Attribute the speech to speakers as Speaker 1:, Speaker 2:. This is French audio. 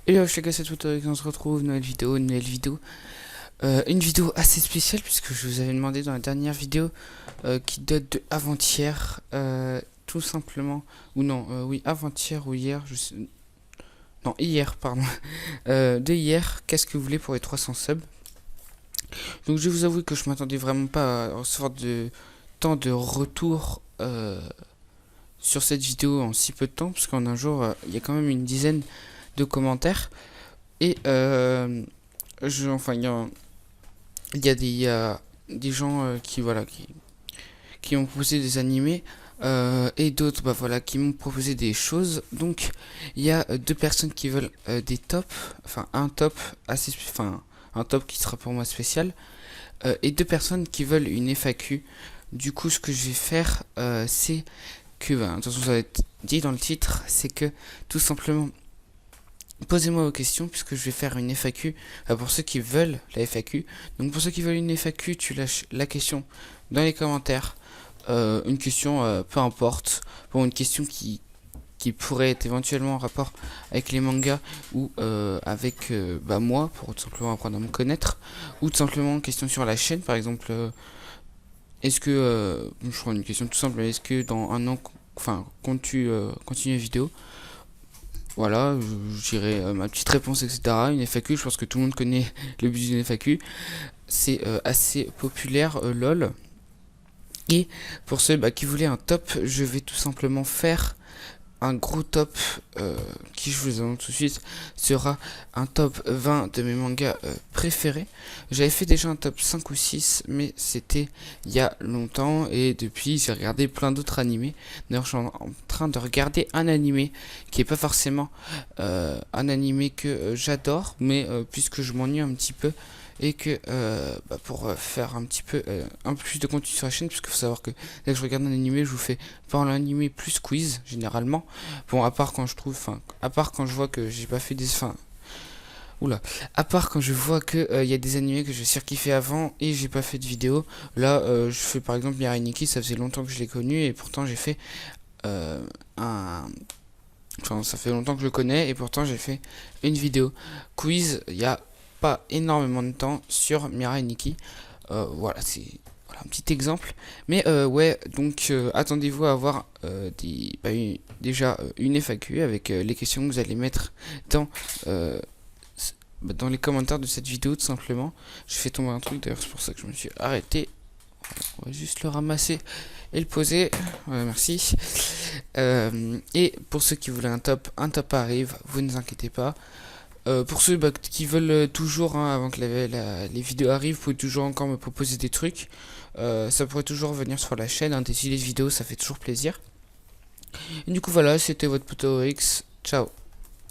Speaker 1: Et là, je suis cette photo et on se retrouve, nouvelle vidéo, une vidéo assez spéciale puisque je vous avais demandé dans la dernière vidéo qui date de avant-hier, tout simplement, ou non, oui, avant-hier ou hier, je sais, non, hier, pardon, de hier, qu'est-ce que vous voulez pour les 300 subs. Donc je vais vous avouer que je m'attendais vraiment pas à recevoir de temps de retour sur cette vidéo en si peu de temps, parce qu'en un jour, il y a quand même une dizaine de commentaires. Et enfin, il y a des gens qui ont proposé des animés et d'autres voilà, qui m'ont proposé des choses. Donc il y a deux personnes qui veulent des tops, enfin un top qui sera pour moi spécial, et deux personnes qui veulent une FAQ. Du coup, ce que je vais faire, c'est que, de toute façon, ça va être dit dans le titre, c'est que tout simplement, posez-moi vos questions puisque je vais faire une FAQ pour ceux qui veulent la FAQ. Donc pour ceux qui veulent une FAQ, tu lâches la question dans les commentaires. Une question, peu importe, pour une question qui pourrait être éventuellement en rapport avec les mangas ou avec moi, pour tout simplement apprendre à me connaître, ou tout simplement une question sur la chaîne, par exemple. Est-ce que, je prends une question tout simple, est-ce que dans un an, enfin, comptes-tu continuer la vidéo? Voilà, je dirais ma petite réponse, etc. Une FAQ, je pense que tout le monde connaît le but d'une FAQ. C'est assez populaire, lol. Et pour ceux qui voulaient un top, je vais tout simplement faire un gros top qui, je vous annonce tout de suite, sera un top 20 de mes mangas préférés. J'avais fait déjà un top 5 ou 6, mais c'était il y a longtemps, et depuis j'ai regardé plein d'autres animés. D'ailleurs, je suis en train de regarder un animé qui est pas forcément un animé que j'adore, mais puisque je m'ennuie un petit peu, et que pour faire un peu plus de contenu sur la chaîne, puisque faut savoir que dès que je regarde un animé, je vous fais pas l'animé plus quiz généralement. Bon, à part quand je vois que j'ai pas fait à part quand je vois que y a des animés que j'ai surkiffé avant et j'ai pas fait de vidéo. Là, je fais par exemple Mirai Nikki, ça faisait longtemps que je l'ai connu et pourtant j'ai fait ça fait longtemps que je le connais et pourtant j'ai fait une vidéo quiz il y a pas énormément de temps sur Mirai Nikki. Voilà, c'est un petit exemple. Mais ouais, donc attendez-vous à avoir déjà une FAQ avec les questions que vous allez mettre dans, dans les commentaires de cette vidéo, tout simplement. Je fais tomber un truc, d'ailleurs c'est pour ça que je me suis arrêté. On va juste le ramasser et le poser. Merci. Et pour ceux qui voulaient un top arrive, vous ne vous inquiétez pas. Pour ceux qui veulent toujours, avant que les vidéos arrivent, vous pouvez toujours encore me proposer des trucs. Ça pourrait toujours venir sur la chaîne, des idées de vidéos, ça fait toujours plaisir. Et du coup voilà, c'était votre poteau X. Ciao.